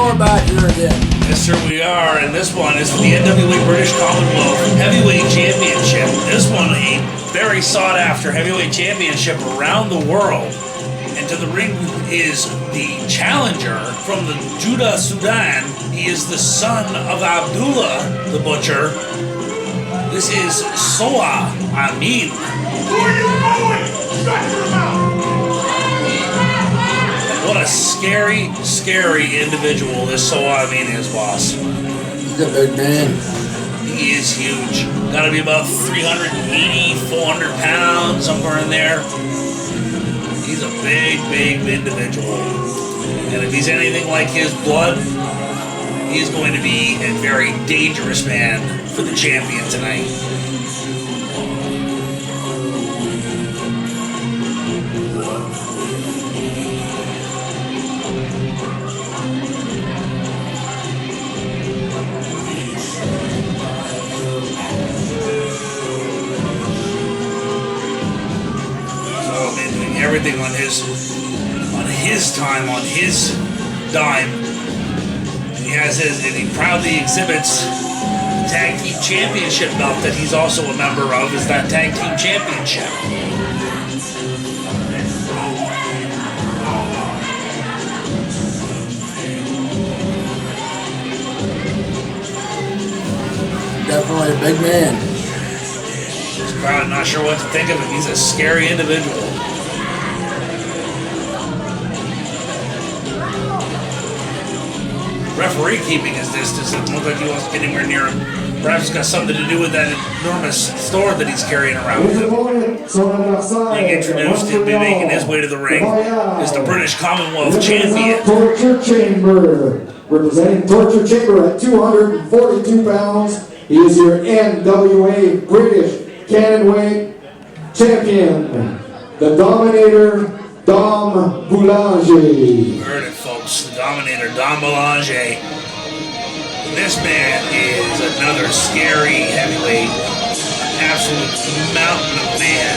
we're back here again. Yes, sir, we are. And this one is for the NWA British Commonwealth Heavyweight Championship. This one, a very sought-after heavyweight championship around the world. And to the ring is the challenger from the Judah, Sudan. He is the son of Abdullah the Butcher. This is Soa Amin. What a scary, scary individual this Soa Amin is, boss. He's a big man. He is huge. Gotta be about 380, 400 pounds, somewhere in there. He's a big, big individual. And if he's anything like his blood, he's going to be a very dangerous man for the champion tonight. Everything on his time, on his dime. And he has his, and he proudly exhibits the tag team championship belt that he's also a member of, is that tag team championship. Definitely a big man. This crowd not sure what to think of him. He's a scary individual. Referee keeping his distance. It looks like he wants to get anywhere near him. Perhaps it's got something to do with that enormous sword that he's carrying around with him. Being introduced and making his way to the ring is the British Commonwealth champion. Torture Chamber, representing Torture Chamber at 242 pounds. He is your NWA British Canonweight champion, the Dominator, Dom Boulanger. You heard it, folks. The Dominator, Dom Boulanger. This man is another scary heavyweight. Absolute mountain of man.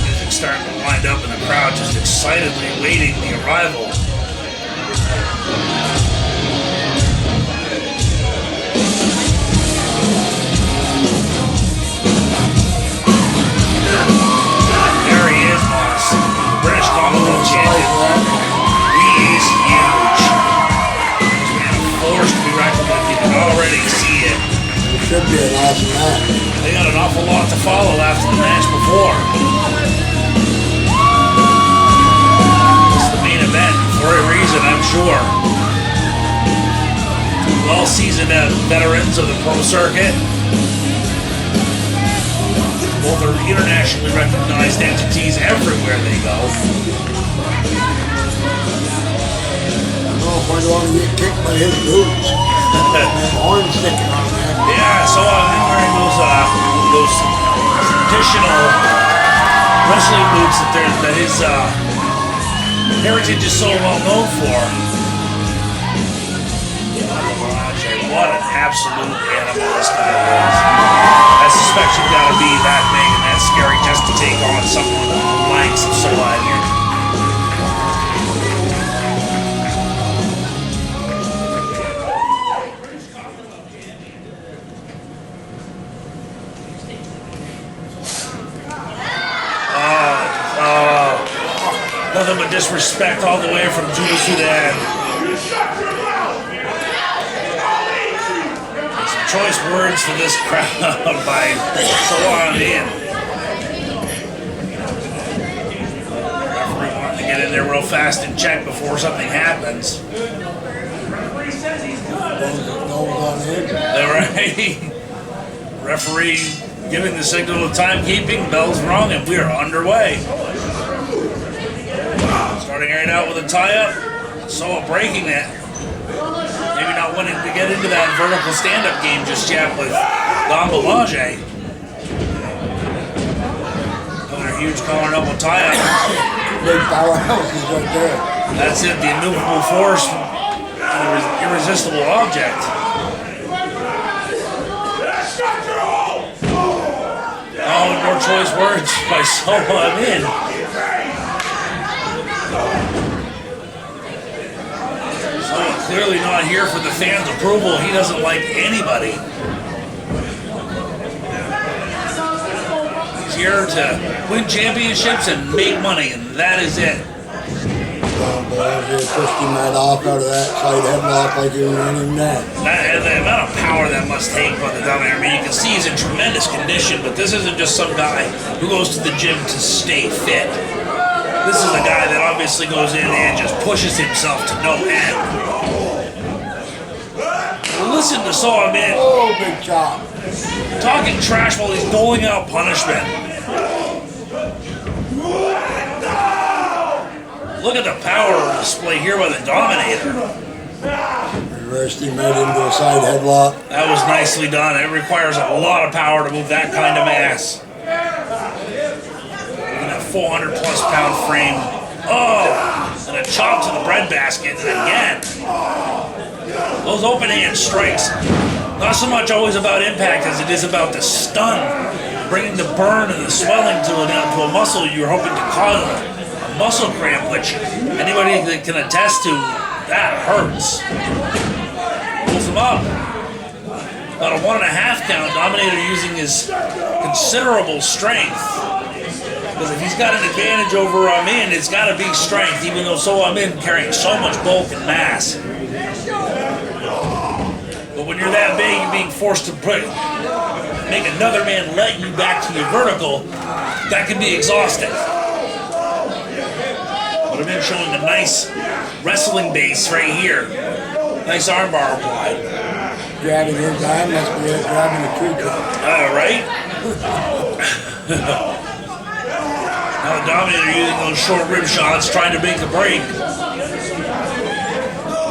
Music's starting to wind up in the crowd, just excitedly awaiting the arrival. Should be an awesome match. They got an awful lot to follow after the match before. It's the main event for a reason, I'm sure. Well-seasoned veterans of the pro circuit. Both are internationally recognized entities everywhere they go. I don't know if I'd want to get kicked by his boots. Horn sticking on there. Yeah, so I'm wearing those traditional wrestling boots that his heritage is so well known for. What an absolute animal this guy is. I suspect you've got to be that big and that scary just to take on someone like Soa Amin. Nothing but disrespect all the way from Judah, Sudan. Some choice words for this crowd by Soa Amin. Referee wanting to get in there real fast and check before something happens. Referee says he's good. All right. Referee giving the signal of timekeeping. Bell's rung and we are underway. Starting right out with a tie-up. Soa breaking it. Maybe not wanting to get into that vertical stand-up game just yet with Dom Boulanger. Another huge collar and elbow tie-up. Big powerhouses right there. That's it, the immovable force, the irresistible object. More choice words by Soa Amin. Soa clearly not here for the fans' approval. He doesn't like anybody. He's here to win championships and make money, and that is it. Dom Boulanger pushed him right off out of that side headlock like he was running that. The amount of power that must take by the Dominator. I mean, you can see he's in tremendous condition, but this isn't just some guy who goes to the gym to stay fit. This is a guy that obviously goes in and just pushes himself to no end. Listen to Soa Amin. Oh, big chop. Talking trash while he's doling out punishment. Look at the power display here by the Dominator. Reversed him right into a side headlock. That was nicely done. It requires a lot of power to move that kind of mass. Look at that 400 plus pound frame. Oh, and a chop to the breadbasket. And again, those open hand strikes, not so much always about impact as it is about the stun, bringing the burn and the swelling to a muscle you're hoping to cause a muscle cramp, which anybody that can attest to, that hurts. Pulls him up. About a 1.5 count. Dominator using his considerable strength. Because if he's got an advantage over Amin, it's got to be strength, even though Soa Amin carrying so much bulk and mass. But when you're that big, you're being forced to make another man let you back to your vertical, that can be exhausting. But Amin showing a nice wrestling base right here. Nice armbar applied. Grabbing his arm must be grabbing a tree trunk. Right? Now the Dominator using those short rib shots, trying to make the break.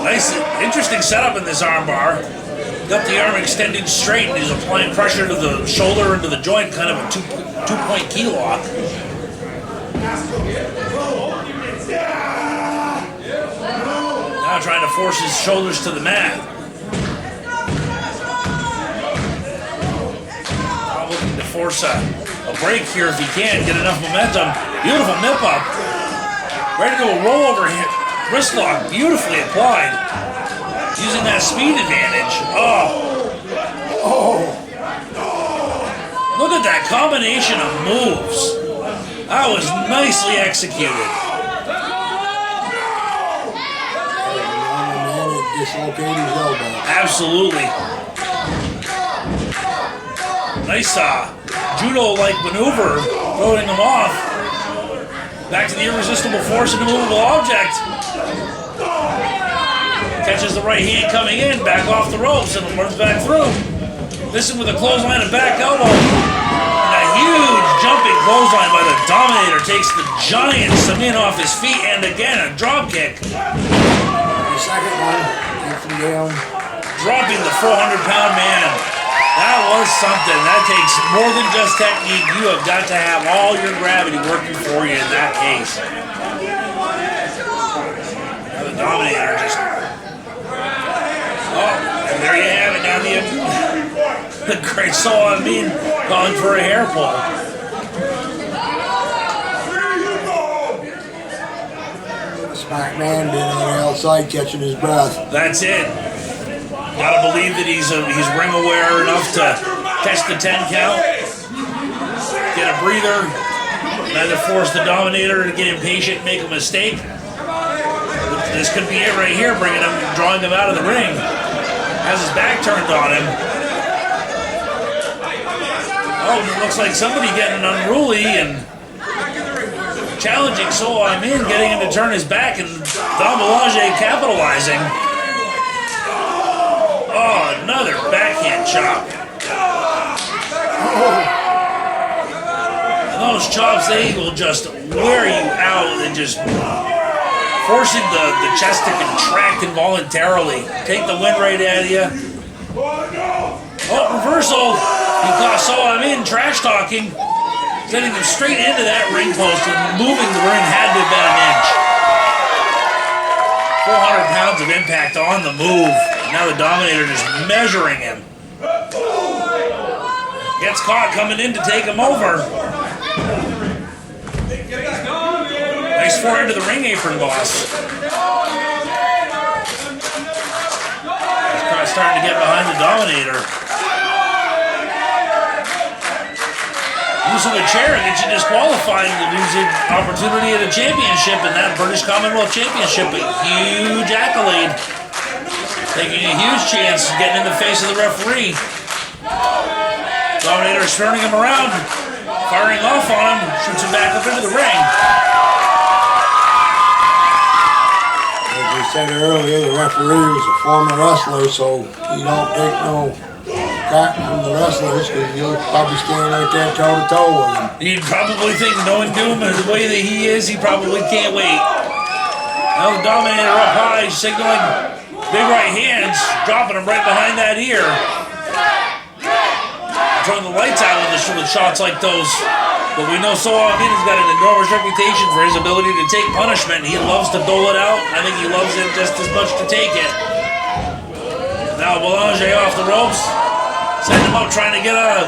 Nice, interesting setup in this armbar. Got the arm extended straight, and he's applying pressure to the shoulder and to the joint, kind of a two-point key lock. Now trying to force his shoulders to the mat. Now looking to force a break here if he can, get enough momentum. Beautiful nip up. Ready to do a rollover wrist lock, beautifully applied. Using that speed advantage. Oh. Look at that combination of moves. That was nicely executed. Dislocate his elbow. Absolutely. Nice judo-like maneuver, throwing him off. Back to the irresistible force and immovable object. Catches the right hand coming in, back off the ropes, and runs back through. Missing with a clothesline and back elbow. And a huge jumping clothesline by the Dominator takes the giant Amin off his feet, and again a drop kick. The second one, gets him down. Dropping the 400-pound man. That was something. That takes more than just technique. You have got to have all your gravity working for you in that case. Now the Dominator just... Oh, and there you have it. Now the great Soa Amin calling for a hair pull. Smack man being on the outside catching his breath. That's it. Gotta believe that he's ring aware enough to catch the 10 count, get a breather, neither force the Dominator to get impatient and make a mistake. This could be it right here, drawing him out of the ring. Has his back turned on him. Oh, it looks like somebody getting unruly and challenging Soa Amin, getting him to turn his back, and Dom Boulanger capitalizing. Oh, another backhand chop. And those chops, they will just wear you out and just forcing the chest to contract involuntarily. Take the wind right out of you. Oh, reversal. He caught Soa Amin trash talking, sending him straight into that ring post, and moving the ring had to have been an inch. 400 pounds of impact on the move. Now the Dominator just measuring him. Gets caught coming in to take him over. Nice forehand to the ring apron, boss. He's starting to get behind the Dominator. Using a chair gets you disqualified and you lose the opportunity at a championship, and that British Commonwealth Championship, a huge accolade. Taking a huge chance getting in the face of the referee. Dominator is turning him around, firing off on him, shoots him back up into the ring. As we said earlier, the referee was a former wrestler, so you don't take no crap from the wrestlers because you'll probably stand right there toe-to-toe with him. You'd probably think, knowing Doom the way that he is, he probably can't wait. Now the Dominator up high, signaling big right hands, dropping him right behind that ear. Turn the lights out with shots like those. But we know Soa Amin has got an enormous reputation for his ability to take punishment. He loves to dole it out. I think he loves it just as much to take it. Now Boulanger off the ropes. Send him up trying to get a...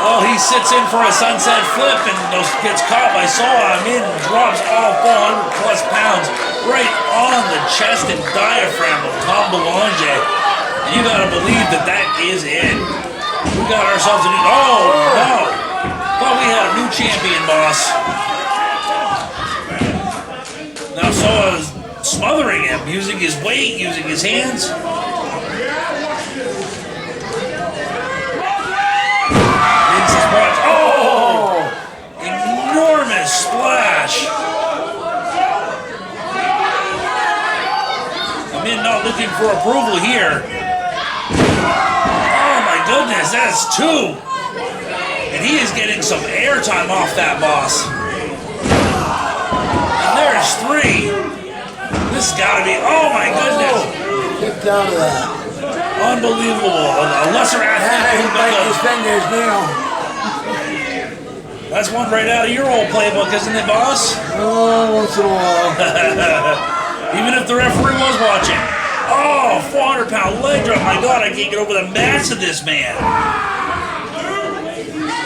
Oh, he sits in for a sunset flip and gets caught by Soa Amin and drops all 400 plus pounds right on the chest and diaphragm of Dom Boulanger. You gotta believe that that is it. We got ourselves a new... Oh, no! Thought we had a new champion, boss. Now Soa's smothering him, using his weight, using his hands. Oh! Enormous splash. Amin not looking for approval here. Oh my goodness, that's 2. And he is getting some airtime off that, boss. And there's 3. This has got to be, oh my goodness. Get down to that. Unbelievable. A lesser athlete. He break his fingers now. That's one right out of your old playbook, isn't it, boss? Oh, once in a while. Even if the referee was watching. Oh, 400-pound leg drop. My God, I can't get over the mass of this man.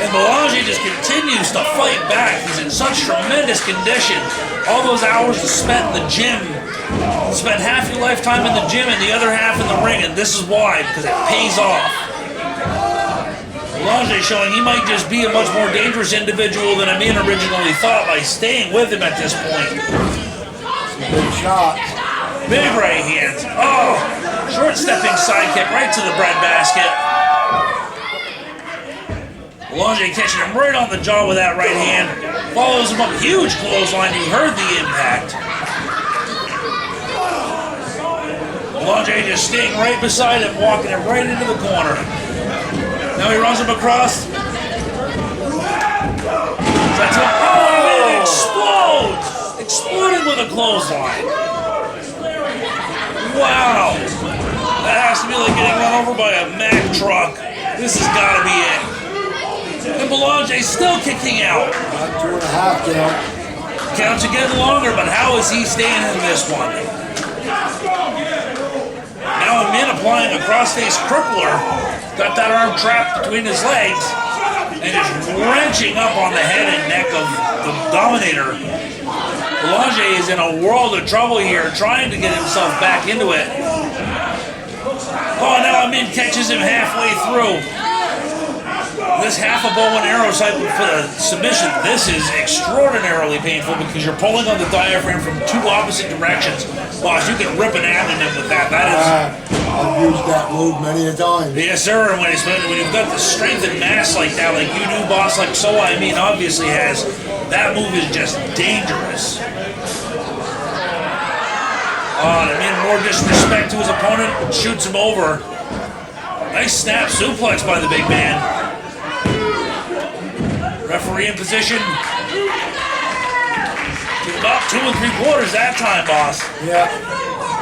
And Boulanger just continues to fight back. He's in such tremendous condition. All those hours spent in the gym. Spent half your lifetime in the gym and the other half in the ring, and this is why, because it pays off. Boulanger showing he might just be a much more dangerous individual than Amin originally thought by staying with him at this point. Some big shots. Big right hands. Oh, short stepping sidekick right to the bread basket. Boulanger catching him right on the jaw with that right hand. Follows him up, huge clothesline. You heard the impact. Boulanger just staying right beside him, walking him right into the corner. Now he runs him across. That's it. Oh, it explodes! Exploded with a clothesline. Wow. That has to be like getting run over by a Mack truck. This has got to be it. And Boulanger still kicking out. About 2.5 count. Counts again longer, but how is he staying in this one? Now Amin applying a cross-face crippler. Got that arm trapped between his legs and just wrenching up on the head and neck of the Dominator. Boulanger is in a world of trouble here, trying to get himself back into it. Oh, now Amin catches him halfway through. This half a bow and arrow type for the submission, this is extraordinarily painful because you're pulling on the diaphragm from 2 opposite directions. Boss, you can rip an abdomen with that. That is... I've used that move many a time. Yes, sir. And when you've got the strength and mass like that, like you do, boss, like Soa Amin obviously has, that move is just dangerous. Oh, and Amin more disrespect to his opponent, shoots him over. Nice snap suplex by the big man. Referee in position. To about 2 3/4 that time, boss. Yeah.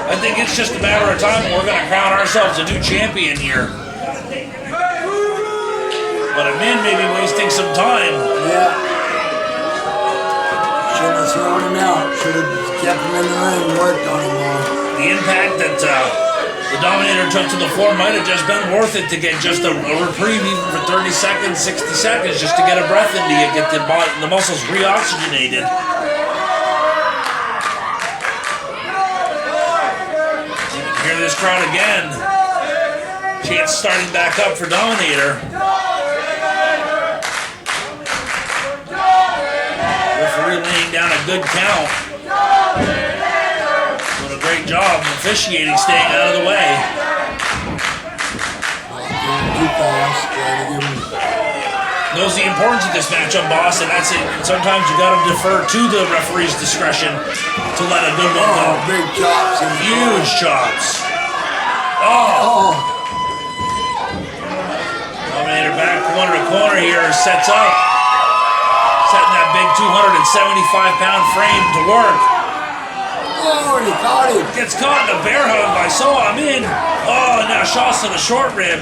I think it's just a matter of time and we're going to crown ourselves a new champion here. But Amin may be wasting some time. Yeah. Should have thrown him out. Should have kept him in the ring and worked on him more. The impact that the Dominator took to the floor. Might have just been worth it to get just a reprieve, even for 30 seconds, 60 seconds, just to get a breath into you, get the muscles reoxygenated. You can hear this crowd again. Chance starting back up for Dominator. Referee laying down a good count. Doing a great job officiating, staying out of the way. Knows the importance of this matchup, boss, and that's it. And sometimes you got to defer to the referee's discretion to let a good one go. Big chops. Huge chops. Oh! Dominator back corner to corner here, sets up. Setting that big 275-pound frame to work. Oh, he caught him. Gets caught in a bear hug by Soa Amin. Oh, now shots to the short rib.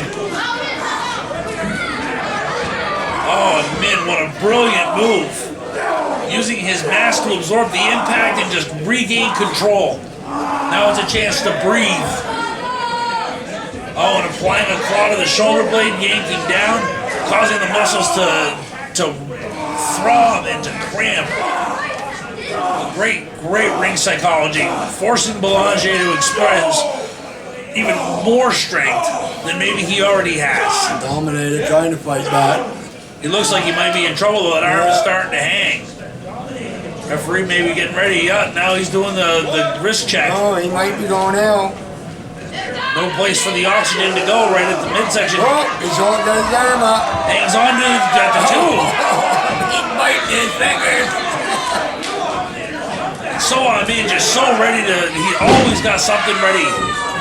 Oh, Amin, what a brilliant move. Using his mass to absorb the impact and just regain control. Now it's a chance to breathe. Oh, and applying a claw to the shoulder blade, yanking down, causing the muscles to throb and to cramp. Great ring psychology, forcing Boulanger to express even more strength than maybe he already has. Dominator trying to fight back. He looks like he might be in trouble though. That arm is starting to hang. Referee maybe getting ready. Yeah, now he's doing the wrist check. Oh, he might be going out. No place for the oxygen to go right at the midsection. Oh, he's holding his arm up. Hangs on to the two. He's biting his fingers. Soa Amin just so ready to, he always got something ready.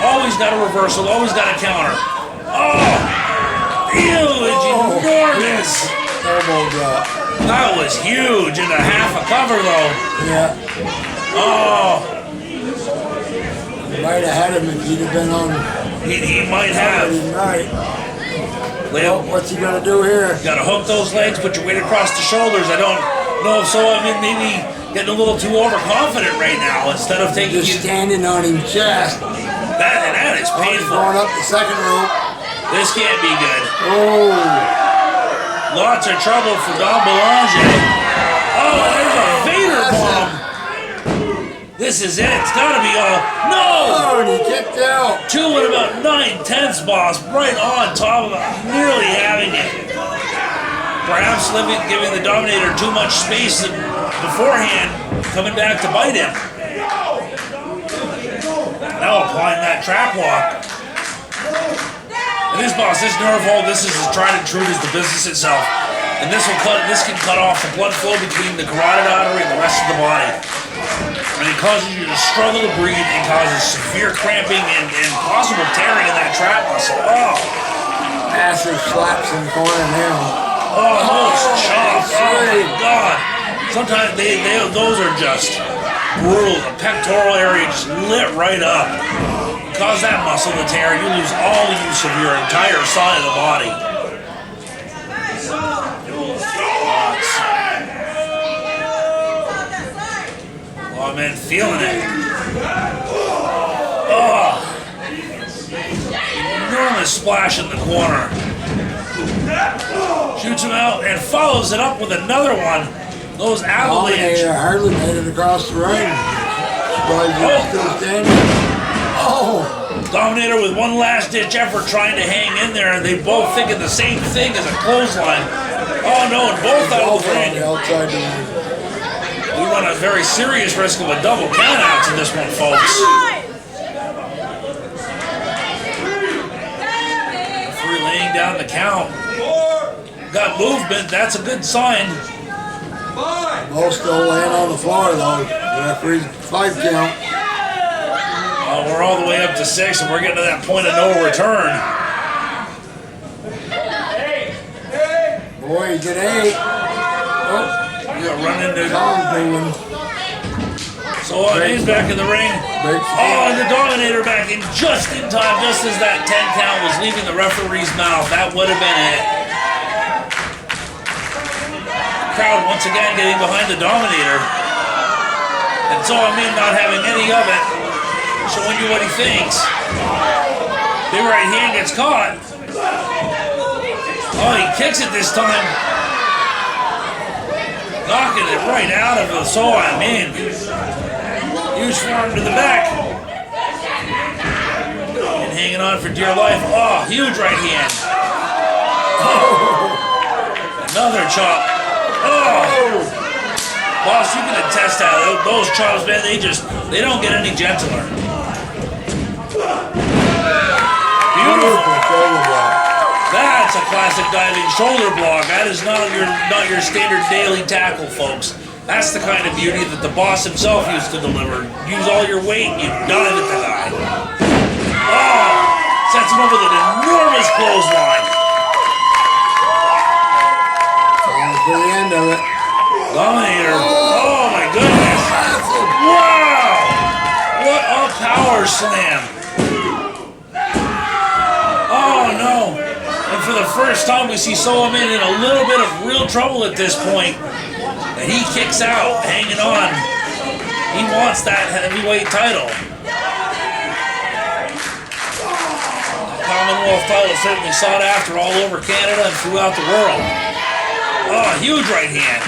Always got a reversal, always got a counter. Oh! Huge, enormous. Elbow drop. That was huge and a half a cover though. Yeah. Oh! Might have had him if he'd have been on. He might have. Right. Well, what's he gonna do here? Gotta hook those legs, put your weight across the shoulders. I don't know if Soa Amin maybe getting a little too overconfident right now instead of taking just standing on his chest. That is painful. Going up the second rope. This can't be good. Oh. Lots of trouble for Dom Boulanger. Oh, there's a Vader bomb. This is it. It's gotta be all. No! Oh, and he kicked out. 2 in about 9/10, boss. Right on top of it. Nearly having it. Perhaps giving the Dominator too much space beforehand, coming back to bite him. Now applying that trap lock. And this boss, this nerve hold, this is as tried and true as the business itself. And this can cut off the blood flow between the carotid artery and the rest of the body. And it causes you to struggle to breathe and causes severe cramping and possible tearing in that trap muscle. Oh! Massive slaps in the corner now. Oh, those chops! Oh my God! Sometimes those are just brutal. The pectoral area just lit right up. Cause that muscle to tear, you lose all the use of your entire side of the body. Oh man, feeling it. Oh! Enormous splash in the corner. Shoots him out and follows it up with another one. Those avalanche. Dominator hardly made it across the ring. Surprised he's still standing. Oh! Dominator with one last ditch effort trying to hang in there, and they both thinking the same thing as a clothesline. Oh no, and both out of the ring. Outside the ring. We run a very serious risk of a double count out to this one, folks. Referee laying down the count. Got movement, that's a good sign. Both still laying on the floor though. The referee's 5 count. We're all the way up to 6, and we're getting to that point of no return. Boy, he's at 8. Oh, We got run into. Tom's moving. So he's back in the ring. Oh, and the Dominator back in just in time, just as that 10 count was leaving the referee's mouth. That would have been it. The crowd once again getting behind the Dominator. And so Amin not having any of it. Showing you what he thinks. Big right hand gets caught. Oh, he kicks it this time. Knocking it right out of Soa Amin. Huge forearm to the back. And hanging on for dear life. Oh, huge right hand. Oh. Another chop. Oh. Boss, you can attest that. Those chops, man, they don't get any gentler. Beautiful. That's a classic diving shoulder block. That is not your standard daily tackle, folks. That's the kind of beauty that the boss himself used to deliver. Use all your weight, you dive at the guy. Oh! Sets him up with an enormous clothesline. Going for the end of it. Dominator. Oh my goodness. Wow! What a power slam. Oh no. And for the first time we see Soa Amin in a little bit of real trouble at this point. And he kicks out, hanging on. He wants that heavyweight title. The Commonwealth title certainly sought after all over Canada and throughout the world. Oh, huge right hand.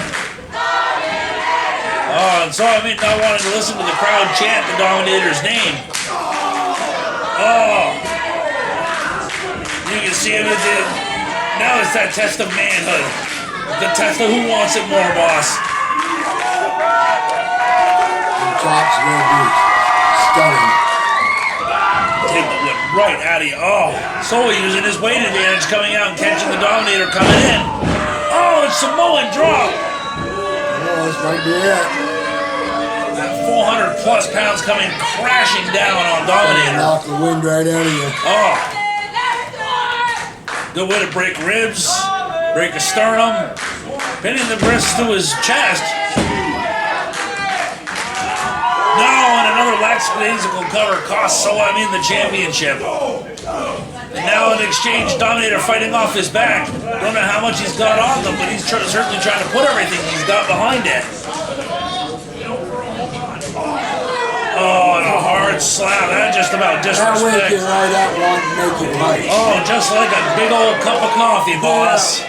Oh, and Soa Amin not wanting to listen to the crowd chant the Dominator's name. Oh. You can see him. Now it's that test of manhood. The test of who wants it more, boss. The chop's going to be stunning. Take the whip right out of you. Oh, Soa using his weight advantage, coming out and catching the Dominator coming in. Oh, it's Samoan drop. Oh, this might be it. That 400 plus pounds coming crashing down on Dominator. Knock the wind right out of you. Oh. Good way to break ribs, break a sternum, pinning the wrist to his chest. Now, and another lackadaisical cover costs Soa Amin the championship. And now in exchange, Dominator fighting off his back. Don't know how much he's got on them, but he's certainly trying to put everything he's got behind it. Oh, and a hard slap. That just about disrespect. That wake it right out, one make it right. Oh, just like a big old cup of coffee, boss.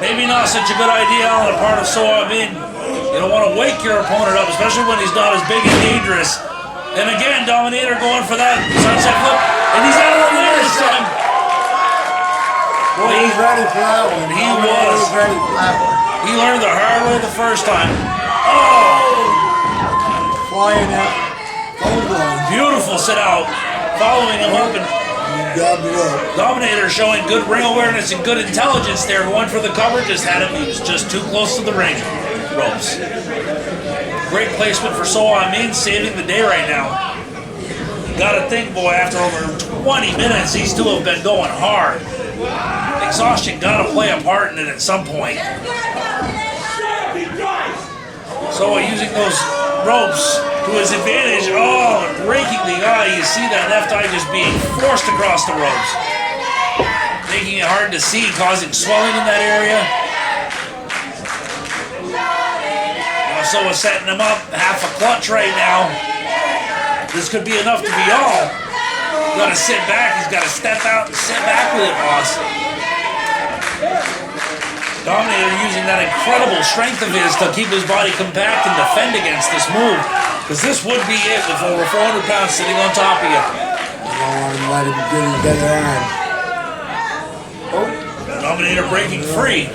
Maybe not such a good idea on the part of Soa Amin. You don't want to wake your opponent up, especially when he's not as big and dangerous. And again, Dominator going for that sunset flip. And he's out of the way this time. Boy, he's ready for that one. He was. Ready for that one. He learned the hard way the first time. Oh! Flying out. Beautiful sit out. Following him up and Dominator showing good ring awareness and good intelligence there. Going for the cover, just had him. He was just too close to the ring ropes. Great placement for Soa Amin, saving the day right now. Gotta think, boy, after over 20 minutes, these two have been going hard. Exhaustion gotta play a part in it at some point. Soa using those ropes to his advantage. Oh, breaking the eye. You see that left eye just being forced across the ropes. Making it hard to see, causing swelling in that area. Now Soa setting him up, half a clutch right now. This could be enough to be all. Gotta sit back, he's gotta step out and sit back with it, boss. Dominator using that incredible strength of his to keep his body compact and defend against this move. Because this would be it with over 400 pounds sitting on top of you. You don't want to let him get his other arm. Oh, Dominator breaking free.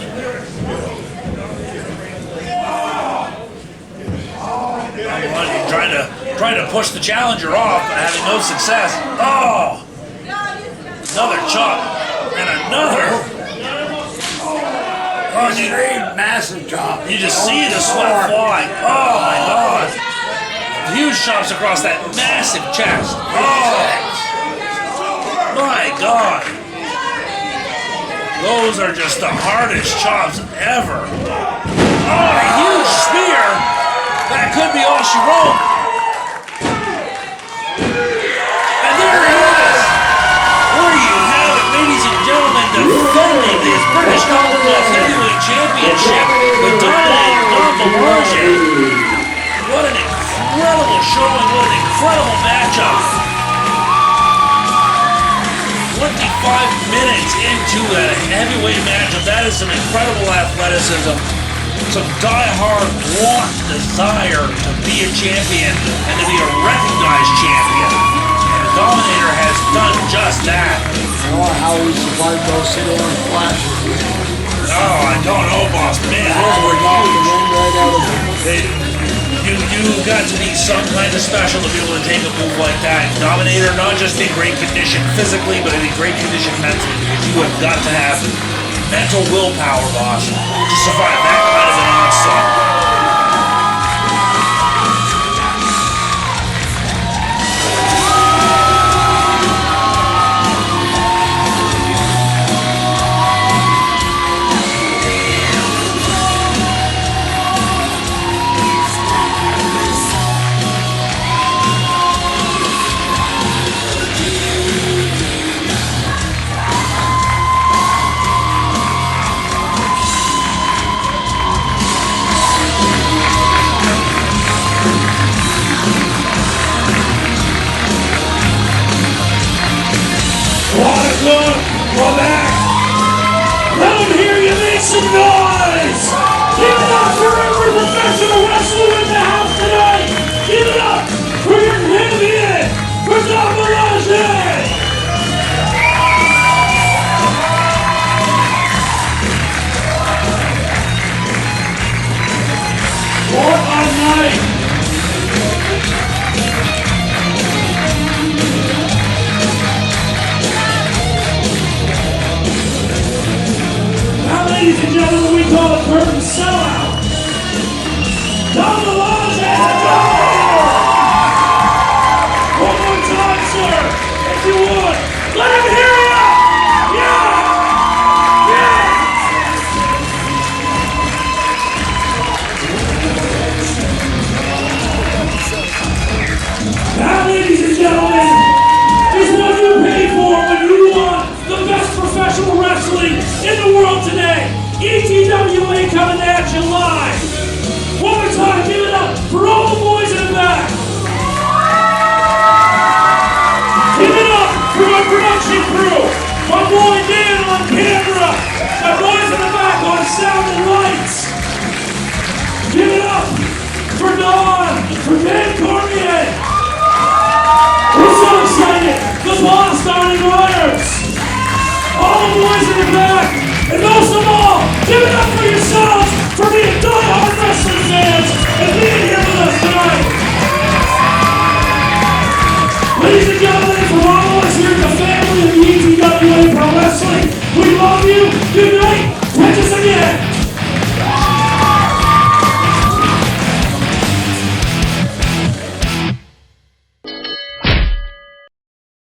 Trying to push the challenger off, but having no success. Oh! Another chop. And another. Oh, straight massive chop. You just see the sweat flying. Oh my God. Huge chops across that massive chest. Oh my God. Those are just the hardest chops ever. Oh, a huge spear. That could be all she wrote. And there he is. There you have it, ladies and gentlemen, defending his British Commonwealth Heavyweight Championship, the dominating Dom Boulanger. What an incredible showing, what an incredible matchup. minutes into a heavyweight matchup. That is some incredible athleticism, some die-hard want, desire to be a champion and to be a recognized champion. And the Dominator has done just that. I don't know how he survived those sit-down flashes. Oh, I don't know, boss man. Those were knocking the wind right out of him. You've got to be some kind of special to be able to take a move like that. Dominator, not just in great condition physically, but in great condition mentally, because you have got to have mental willpower, boss, to survive that kind of an onslaught. Quebec! Let them hear you make some noise! Give it up for